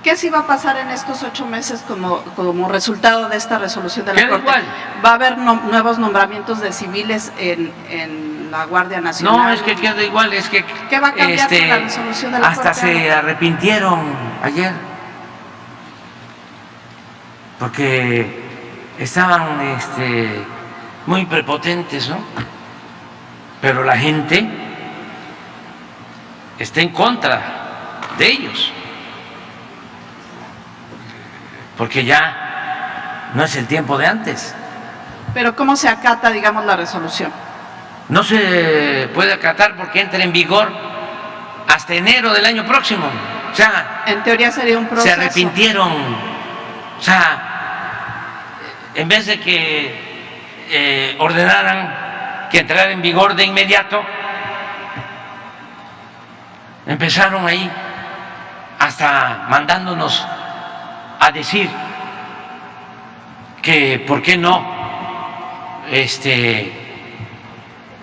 ¿Qué sí va a pasar en estos 8 meses como resultado de esta resolución de la Queda Corte? igual. ¿Va a haber nuevos nombramientos de civiles en la Guardia Nacional? No, es que queda igual, es que ¿Qué va a cambiar con la resolución de la hasta Corte? se arrepintieron ayer, porque estaban muy prepotentes, ¿no? Pero la gente está en contra de ellos, porque ya no es el tiempo de antes. Pero ¿cómo se acata, digamos, la resolución? No se puede acatar porque entra en vigor hasta enero del año próximo. O sea, en teoría sería un proceso. Se arrepintieron. O sea, en vez de que ordenaran que entrara en vigor de inmediato, empezaron ahí hasta mandándonos a decir que por qué no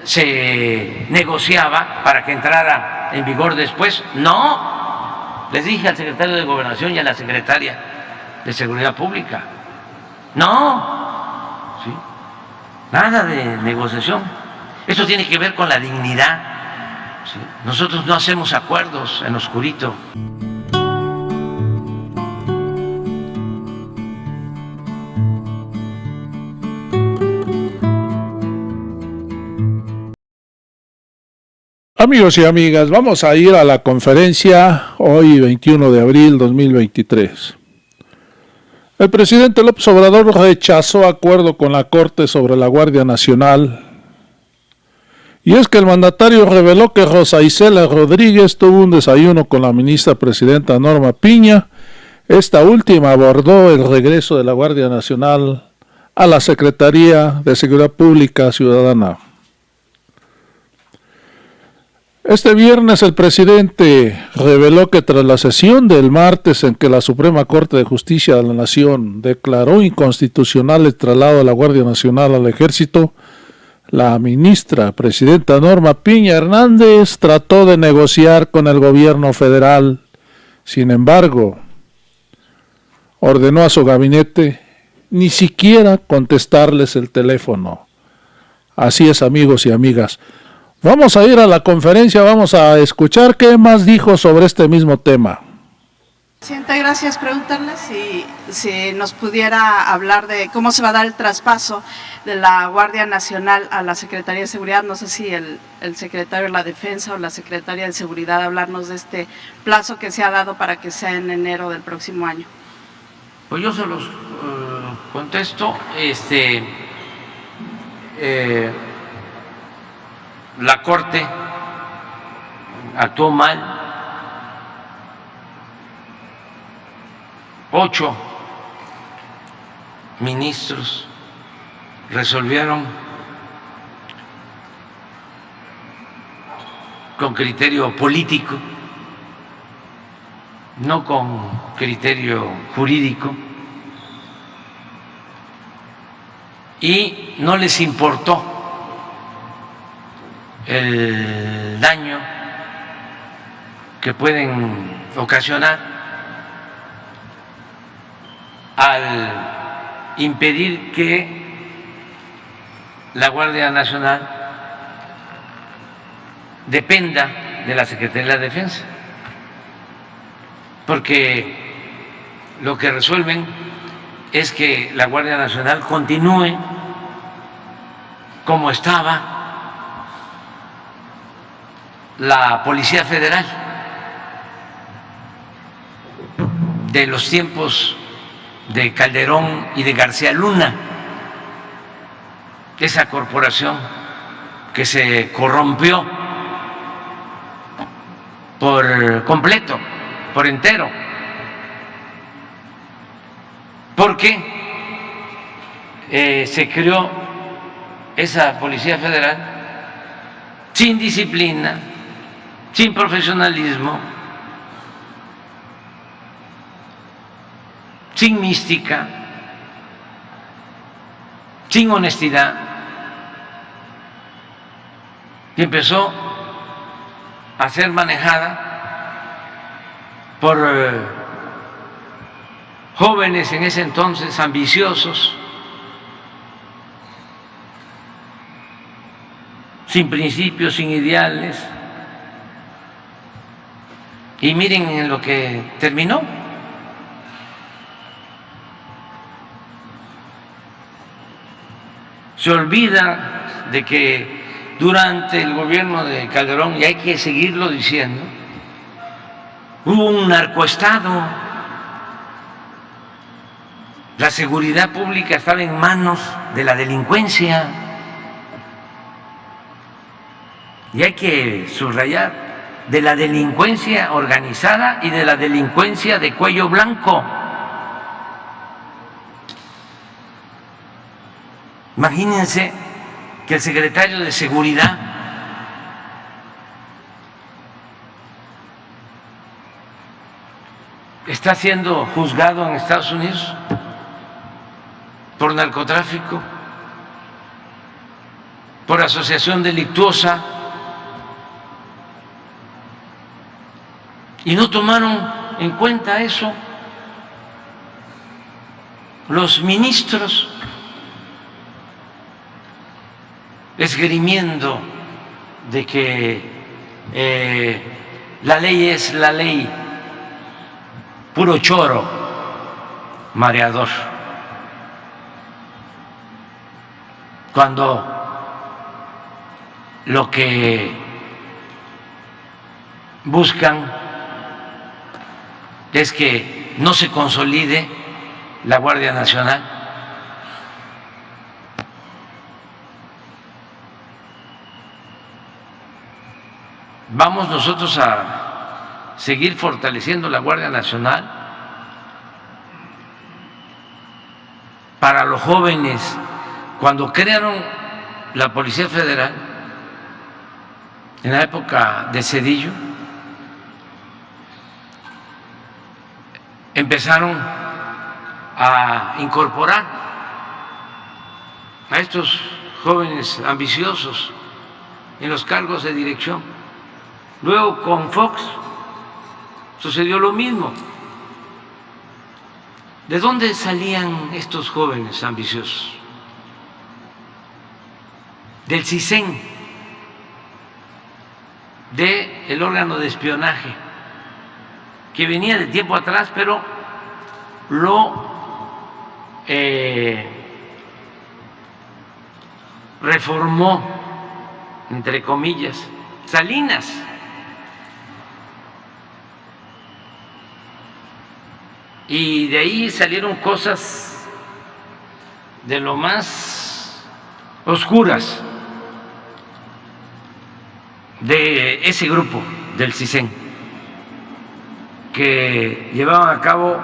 se negociaba para que entrara en vigor después. No, les dije al secretario de Gobernación y a la secretaria de Seguridad Pública, no, ¿sí? Nada de negociación. Eso tiene que ver con la dignidad, ¿sí? Nosotros no hacemos acuerdos en oscurito. Amigos y amigas, vamos a ir a la conferencia hoy 21 de abril 2023. El presidente López Obrador rechazó acuerdo con la Corte sobre la Guardia Nacional. Y es que el mandatario reveló que Rosa Isela Rodríguez tuvo un desayuno con la ministra presidenta Norma Piña. Esta última abordó el regreso de la Guardia Nacional a la Secretaría de Seguridad Pública Ciudadana. Este viernes el presidente reveló que tras la sesión del martes en que la Suprema Corte de Justicia de la Nación declaró inconstitucional el traslado de la Guardia Nacional al Ejército, la ministra presidenta Norma Piña Hernández trató de negociar con el gobierno federal. Sin embargo, ordenó a su gabinete ni siquiera contestarles el teléfono. Así es, amigos y amigas. Vamos a ir a la conferencia, vamos a escuchar qué más dijo sobre este mismo tema. Presidente, gracias. Preguntarle si nos pudiera hablar de cómo se va a dar el traspaso de la Guardia Nacional a la Secretaría de Seguridad. No sé si el secretario de la Defensa o la Secretaria de Seguridad hablarnos de este plazo que se ha dado para que sea en enero del próximo año. Pues yo se los contesto. La Corte actuó mal. 8 ministros resolvieron con criterio político, no con criterio jurídico, y no les importó el daño que pueden ocasionar al impedir que la Guardia Nacional dependa de la Secretaría de la Defensa, porque lo que resuelven es que la Guardia Nacional continúe como estaba la Policía Federal de los tiempos de Calderón y de García Luna, esa corporación que se corrompió por completo, por entero, porque se creó esa Policía Federal sin disciplina, sin profesionalismo, sin mística, sin honestidad, y empezó a ser manejada por jóvenes en ese entonces ambiciosos, sin principios, sin ideales, y miren en lo que terminó. Se olvida de que durante el gobierno de Calderón, y hay que seguirlo diciendo, hubo un narcoestado. La seguridad pública estaba en manos de la delincuencia. Y hay que subrayar, de la delincuencia organizada y de la delincuencia de cuello blanco. Imagínense que el secretario de Seguridad está siendo juzgado en Estados Unidos por narcotráfico, por asociación delictuosa, y no tomaron en cuenta eso los ministros, esgrimiendo de que la ley es la ley, puro choro, mareador, cuando lo que buscan es que no se consolide la Guardia Nacional. Vamos nosotros a seguir fortaleciendo la Guardia Nacional para los jóvenes. Cuando crearon la Policía Federal, en la época de Zedillo, empezaron a incorporar a estos jóvenes ambiciosos en los cargos de dirección. Luego con Fox sucedió lo mismo. ¿De dónde salían estos jóvenes ambiciosos? Del CISEN, del órgano de espionaje, que venía de tiempo atrás, pero lo reformó, entre comillas, Salinas. Y de ahí salieron cosas de lo más oscuras de ese grupo del CISEN, que llevaban a cabo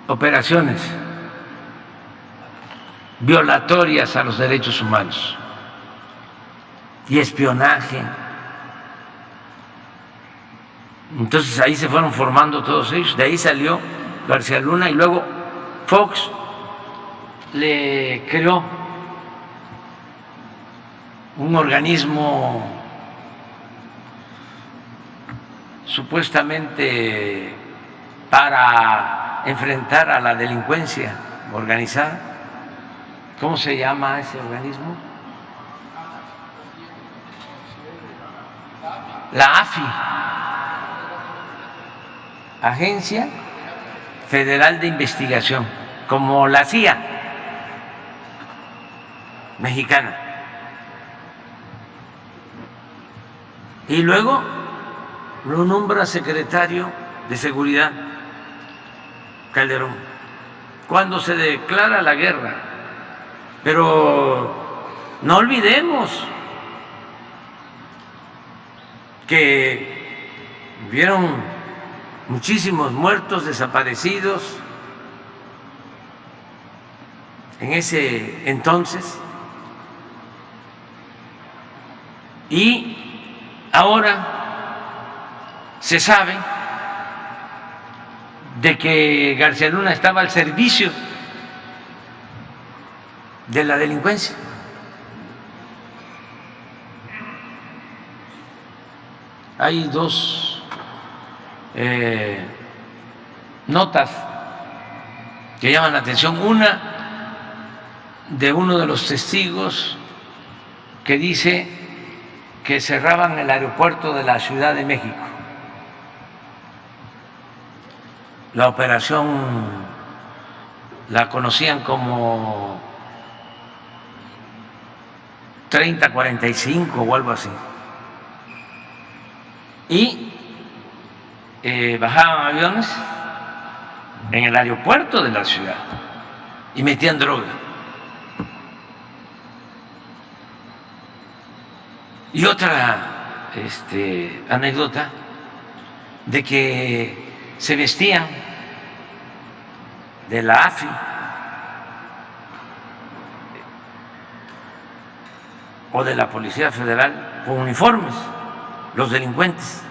operaciones violatorias a los derechos humanos y espionaje. Entonces ahí se fueron formando todos ellos, de ahí salió García Luna, y luego Fox le creó un organismo supuestamente para enfrentar a la delincuencia organizada. ¿Cómo se llama ese organismo? La AFI, Agencia Federal de Investigación, como la CIA mexicana. Y luego lo nombra secretario de Seguridad Calderón, cuando se declara la guerra. Pero no olvidemos que hubieron muchísimos muertos, desaparecidos en ese entonces, y ahora se sabe de que García Luna estaba al servicio de la delincuencia. Hay dos notas que llaman la atención. Una de uno de los testigos que dice que cerraban el aeropuerto de la Ciudad de México. La operación la conocían como 3045 o algo así. Y bajaban aviones en el aeropuerto de la ciudad y metían droga. Y otra anécdota de que se vestían de la AFI o de la Policía Federal con uniformes, los delincuentes,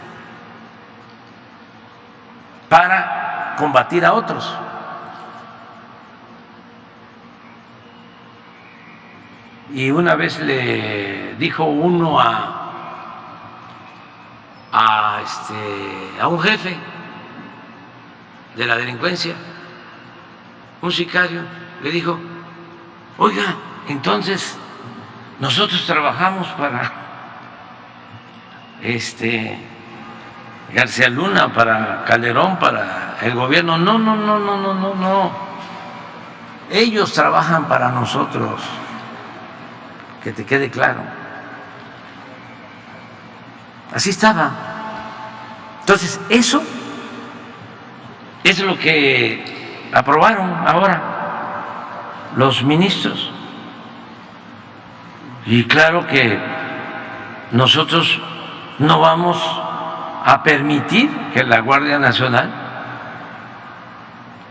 para combatir a otros. Y una vez le dijo uno a un jefe de la delincuencia, un sicario, le dijo: oiga, entonces nosotros trabajamos para García Luna, para Calderón, para el gobierno. No, no, no, no, no, no, no. Ellos trabajan para nosotros. Que te quede claro. Así estaba. Entonces, eso es lo que aprobaron ahora los ministros. Y claro que nosotros no vamos a permitir que la Guardia Nacional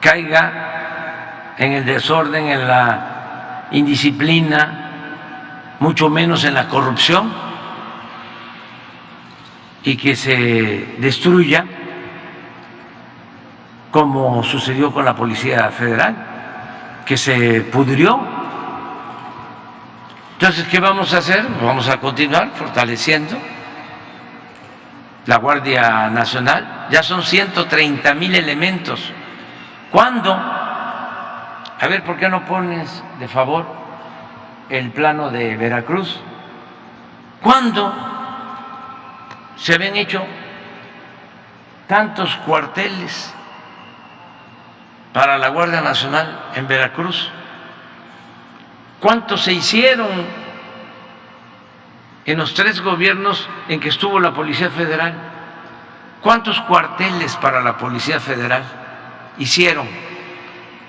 caiga en el desorden, en la indisciplina, mucho menos en la corrupción, y que se destruya como sucedió con la Policía Federal, que se pudrió. Entonces, ¿qué vamos a hacer? Vamos a continuar fortaleciendo la Guardia Nacional. Ya son 130,000 elementos. ¿Cuándo? A ver, ¿por qué no pones de favor el plano de Veracruz? ¿Cuándo se habían hecho tantos cuarteles para la Guardia Nacional en Veracruz? ¿Cuántos se hicieron en los 3 gobiernos en que estuvo la Policía Federal? ¿Cuántos cuarteles para la Policía Federal hicieron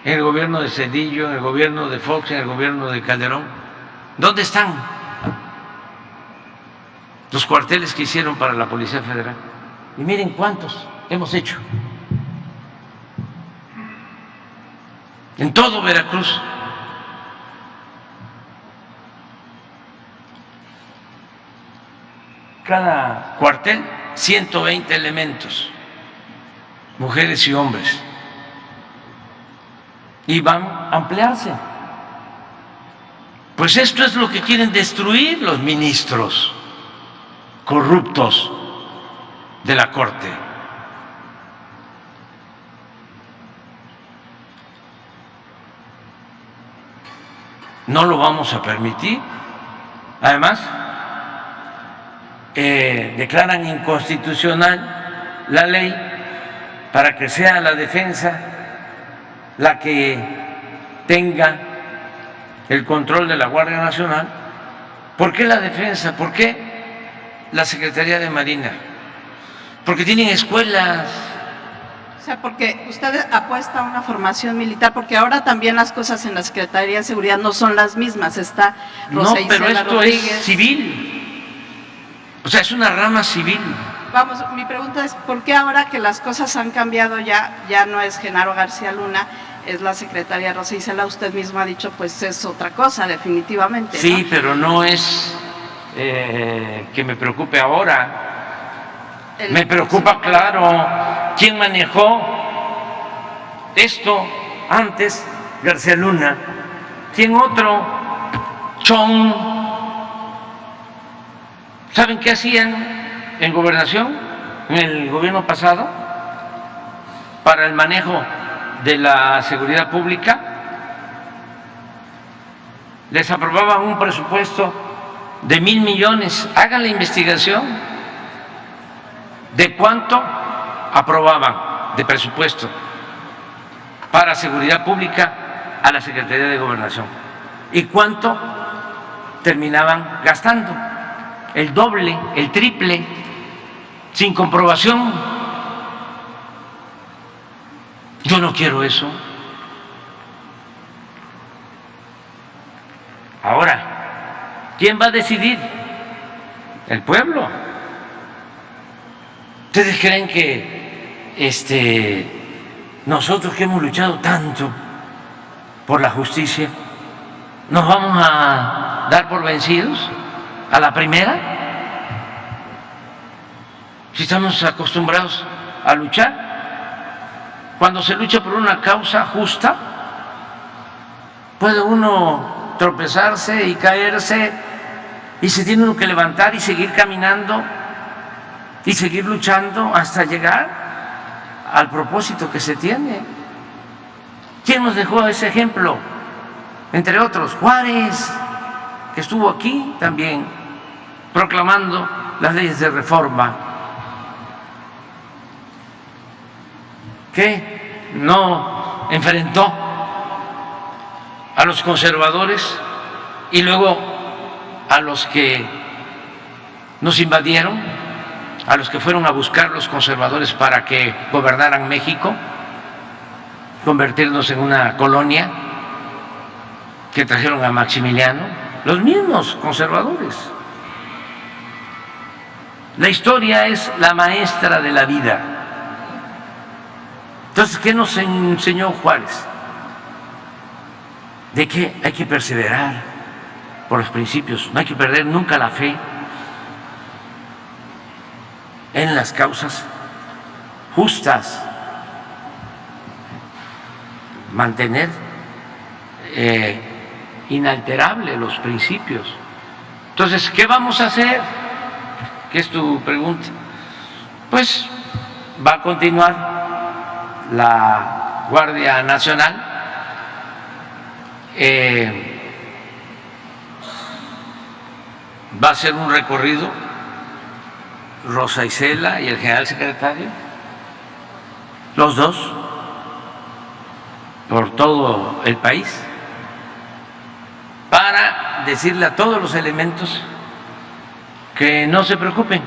en el gobierno de Zedillo, en el gobierno de Fox, en el gobierno de Calderón? ¿Dónde están los cuarteles que hicieron para la Policía Federal? Y miren cuántos hemos hecho en todo Veracruz. Cada cuartel, 120 elementos, mujeres y hombres, y van a ampliarse. Pues esto es lo que quieren destruir los ministros corruptos de la Corte. No lo vamos a permitir. Además, declaran inconstitucional la ley para que sea la defensa la que tenga el control de la Guardia Nacional. ¿Por qué la defensa? ¿Por qué la Secretaría de Marina? Porque tienen escuelas. O sea, porque usted apuesta a una formación militar, porque ahora también las cosas en la Secretaría de Seguridad no son las mismas. Está Rosa No, pero Isela esto Rodríguez. es civil. O sea, es una rama civil. Vamos, mi pregunta es, ¿por qué ahora que las cosas han cambiado ya no es Genaro García Luna, es la secretaria Rosa Isela? Usted mismo ha dicho, pues es otra cosa, definitivamente, ¿no? Sí, pero no es que me preocupe ahora. Me preocupa, claro, quién manejó esto antes, García Luna. ¿Quién otro? Chong. ¿Saben qué hacían en Gobernación, en el gobierno pasado? para el manejo de la seguridad pública. Les aprobaban un presupuesto de 1,000 millones. Hagan la investigación de cuánto aprobaban de presupuesto para seguridad pública a la Secretaría de Gobernación y cuánto terminaban gastando. El doble, el triple, sin comprobación. Yo no quiero eso. Ahora, ¿quién va a decidir? El pueblo. ¿Ustedes creen que nosotros que hemos luchado tanto por la justicia, nos vamos a dar por vencidos a la primera? Si estamos acostumbrados a luchar. Cuando se lucha por una causa justa, puede uno tropezarse y caerse y se tiene uno que levantar y seguir caminando y seguir luchando hasta llegar al propósito que se tiene. ¿Quién nos dejó ese ejemplo? Entre otros, Juárez, que estuvo aquí también proclamando las leyes de reforma, que no enfrentó a los conservadores y luego a los que nos invadieron, a los que fueron a buscar los conservadores para que gobernaran México, convertirnos en una colonia, que trajeron a Maximiliano, los mismos conservadores. La historia es la maestra de la vida. Entonces, ¿qué nos enseñó Juárez? De que hay que perseverar por los principios, no hay que perder nunca la fe en las causas justas, mantener inalterables los principios. Entonces, ¿qué vamos a hacer? ¿Qué es tu pregunta? Pues va a continuar la Guardia Nacional, va a hacer un recorrido Rosa Isela y el general secretario, los dos, por todo el país, para decirle a todos los elementos que no se preocupen,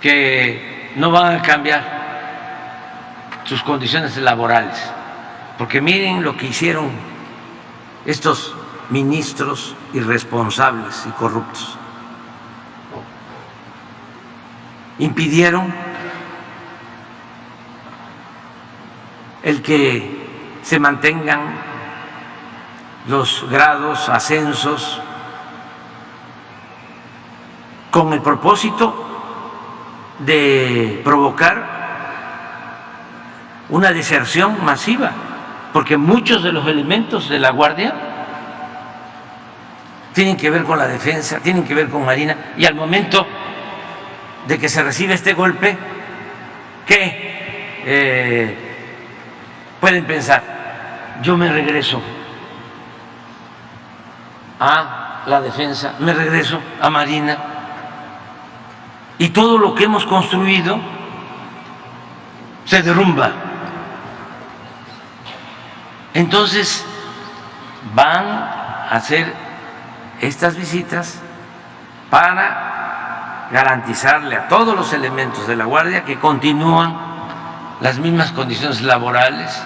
que no van a cambiar sus condiciones laborales, porque miren lo que hicieron estos ministros irresponsables y corruptos. Impidieron el que se mantengan los grados, ascensos, con el propósito de provocar una deserción masiva, porque muchos de los elementos de la Guardia tienen que ver con la defensa, tienen que ver con Marina, y al momento de que se recibe este golpe, ¿qué pueden pensar? Yo me regreso a la defensa, me regreso a Marina, y todo lo que hemos construido se derrumba. Entonces van a hacer estas visitas para garantizarle a todos los elementos de la Guardia que continúan las mismas condiciones laborales.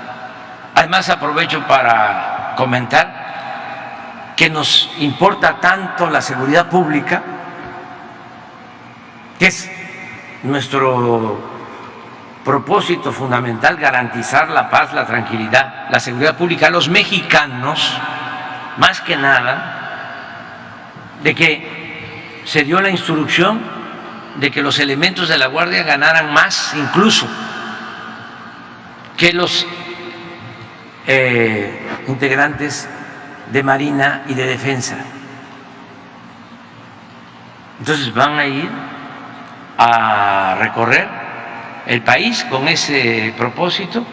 Además, aprovecho para comentar que nos importa tanto la seguridad pública, que es nuestro propósito fundamental, garantizar la paz, la tranquilidad, la seguridad pública a los mexicanos, más que nada, de que se dio la instrucción de que los elementos de la Guardia ganaran más incluso que los integrantes de Marina y de Defensa. Entonces van a ir a recorrer el país con ese propósito,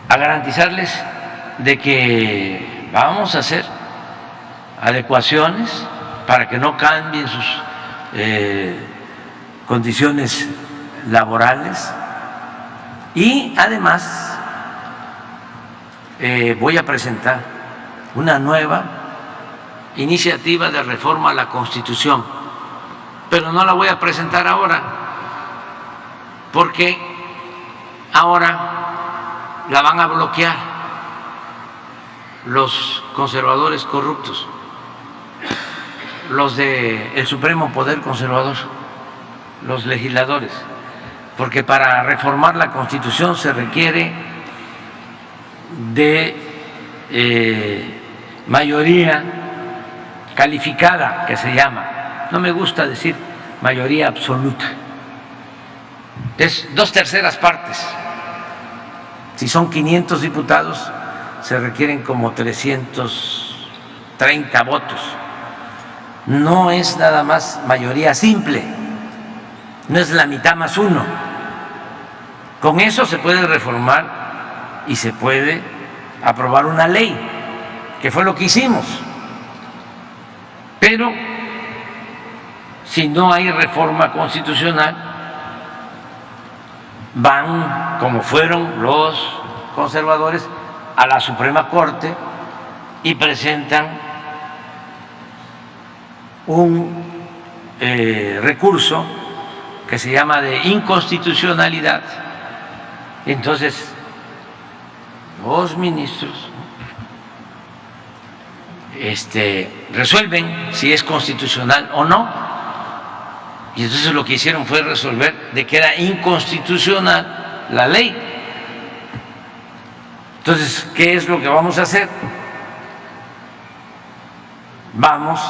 a garantizarles de que vamos a hacer adecuaciones para que no cambien sus condiciones laborales y además voy a presentar una nueva iniciativa de reforma a la Constitución, pero no la voy a presentar ahora porque ahora la van a bloquear los conservadores corruptos, los del Supremo Poder Conservador, los legisladores, porque para reformar la Constitución se requiere de mayoría calificada, que se llama, no me gusta decir mayoría absoluta, es 2/3 partes. Si son 500 diputados, se requieren como 330 votos. No es nada más mayoría simple, no es la mitad más uno. Con eso se puede reformar y se puede aprobar una ley, que fue lo que hicimos. Pero si no hay reforma constitucional, van, como fueron los conservadores, a la Suprema Corte y presentan un recurso que se llama de inconstitucionalidad. Entonces, los ministros resuelven si es constitucional o no, y entonces lo que hicieron fue resolver de que era inconstitucional la ley. Entonces, ¿qué es lo que vamos a hacer? Vamos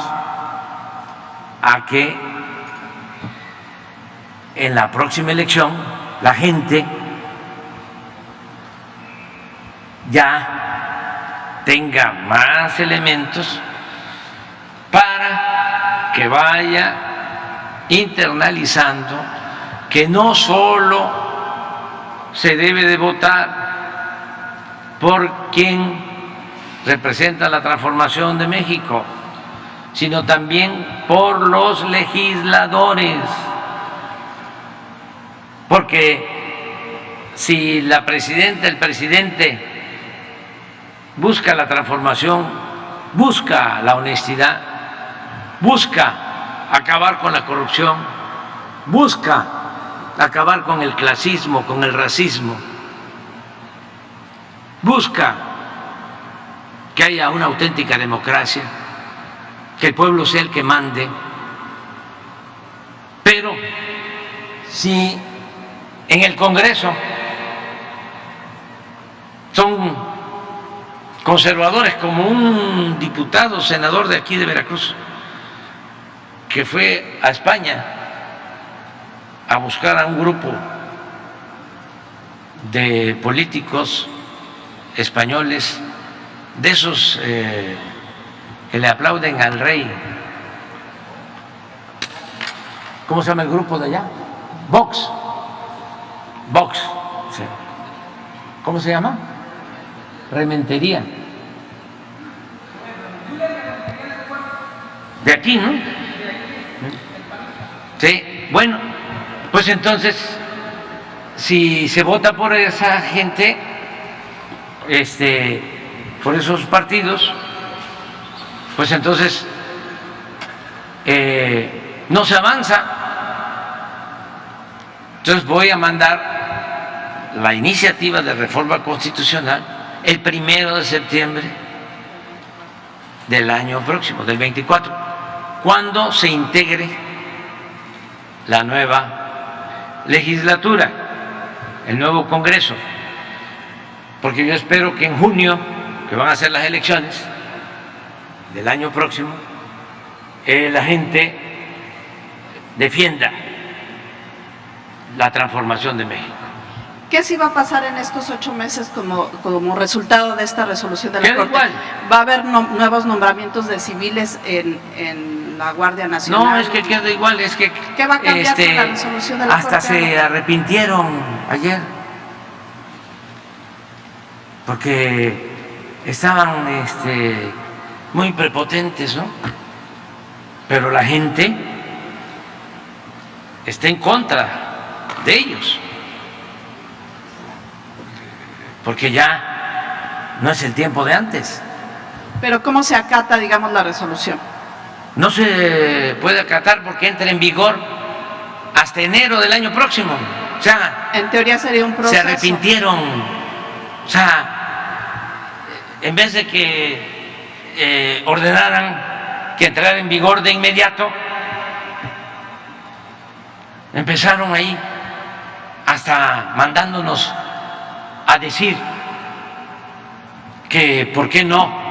a que en la próxima elección la gente ya tenga más elementos para que vaya internalizando que no solo se debe de votar por quien representa la transformación de México, sino también por los legisladores, porque si la presidenta, el presidente busca la transformación, busca la honestidad, busca acabar con la corrupción, busca acabar con el clasismo, con el racismo, busca que haya una auténtica democracia, que el pueblo sea el que mande. Pero si en el Congreso son conservadores, como un diputado, senador de aquí de Veracruz, que fue a España a buscar a un grupo de políticos españoles, de esos que le aplauden al rey. ¿Cómo se llama el grupo de allá? Vox. Vox. Sí. ¿Cómo se llama? Rementería. De aquí, ¿no? Sí. Bueno, pues entonces, si se vota por esa gente, por esos partidos, pues entonces no se avanza. Entonces voy a mandar la iniciativa de reforma constitucional el 1 de septiembre del año próximo, del 24, cuando se integre la nueva legislatura, el nuevo Congreso, porque yo espero que en junio, que van a ser las elecciones del año próximo, la gente defienda la transformación de México. ¿Qué sí va a pasar en estos 8 meses como resultado de esta resolución de la Corte? Igual. ¿Va a haber nuevos nombramientos de civiles en la Guardia Nacional. No, es que quedó igual, es que ¿Qué va a cambiar con la resolución de la hasta Corte? se arrepintieron ayer, porque estaban muy prepotentes, ¿no? Pero la gente está en contra de ellos, porque ya no es el tiempo de antes. Pero ¿cómo se acata, digamos, la resolución? No se puede acatar porque entra en vigor hasta enero del año próximo. O sea, En teoría sería un proceso. se arrepintieron. O sea, en vez de que ordenaran que entrara en vigor de inmediato, empezaron ahí hasta mandándonos a decir que por qué no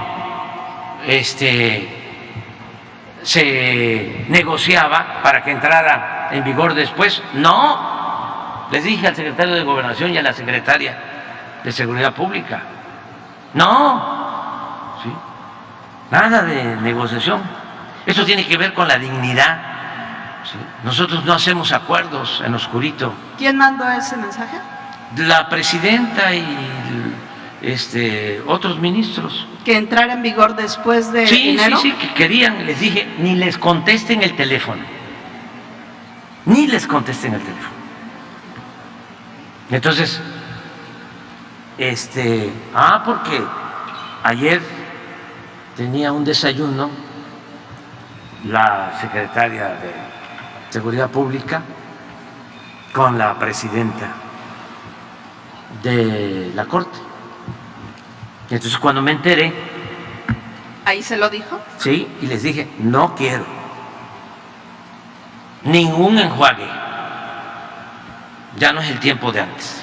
se negociaba para que entrara en vigor después. No, les dije al secretario de Gobernación y a la secretaria de Seguridad Pública, no, ¿sí? Nada de negociación. Eso tiene que ver con la dignidad, ¿sí? Nosotros no hacemos acuerdos en oscurito. ¿Quién mandó ese mensaje? La presidenta y otros ministros. ¿Que entrara en vigor después de enero? Sí, que querían, les dije, ni les contesten el teléfono, ni les contesten el teléfono. Entonces, porque ayer tenía un desayuno la secretaria de Seguridad Pública con la presidenta de la Corte. Entonces, cuando me enteré, ¿Ahí se lo dijo? sí, y les dije, no quiero ningún enjuague, ya no es el tiempo de antes,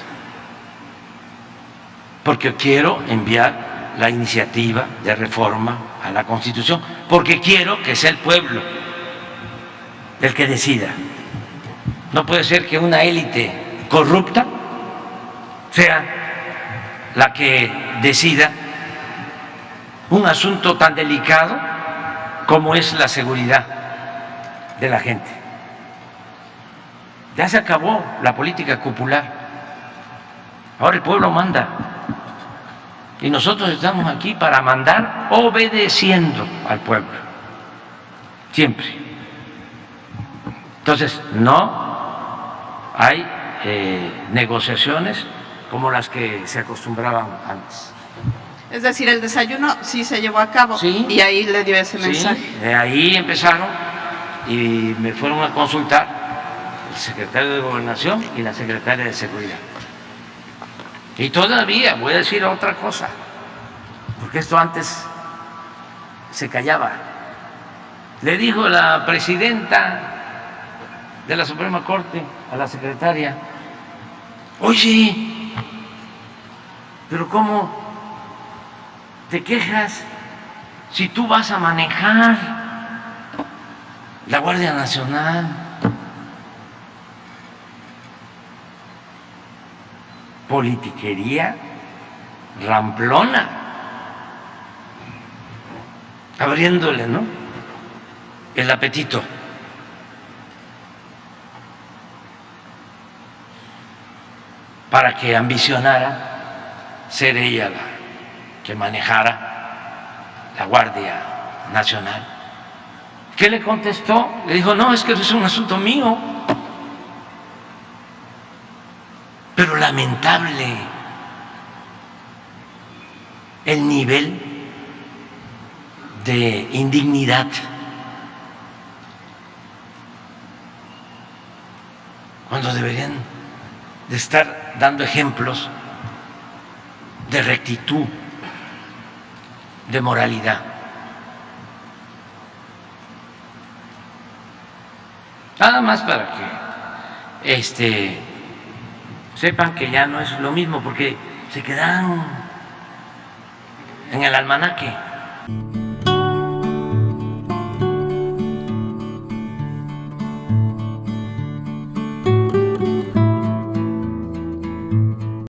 porque quiero enviar la iniciativa de reforma a la Constitución, porque quiero que sea el pueblo el que decida. No puede ser que una élite corrupta sea la que decida un asunto tan delicado como es la seguridad de la gente. Ya se acabó la política popular. Ahora el pueblo manda. Y nosotros estamos aquí para mandar obedeciendo al pueblo. Siempre. Entonces, no hay negociaciones como las que se acostumbraban antes. Es decir, el desayuno sí se llevó a cabo, Sí. y ahí le dio ese mensaje. Sí, de ahí empezaron y me fueron a consultar el secretario de Gobernación y la secretaria de Seguridad. Y todavía voy a decir otra cosa, porque esto antes se callaba. Le dijo la presidenta de la Suprema Corte a la secretaria: oye, pero ¿cómo te quejas si tú vas a manejar la Guardia Nacional? Politiquería ramplona, abriéndole, ¿no?, el apetito. Para que ambicionara ser ella la que manejara la Guardia Nacional. ¿Qué le contestó? Le dijo: no, es que eso es un asunto mío. Pero lamentable el nivel de indignidad. Cuando deberían de estar dando ejemplos de rectitud, de moralidad. Nada más para que sepan que ya no es lo mismo, porque se quedan en el almanaque.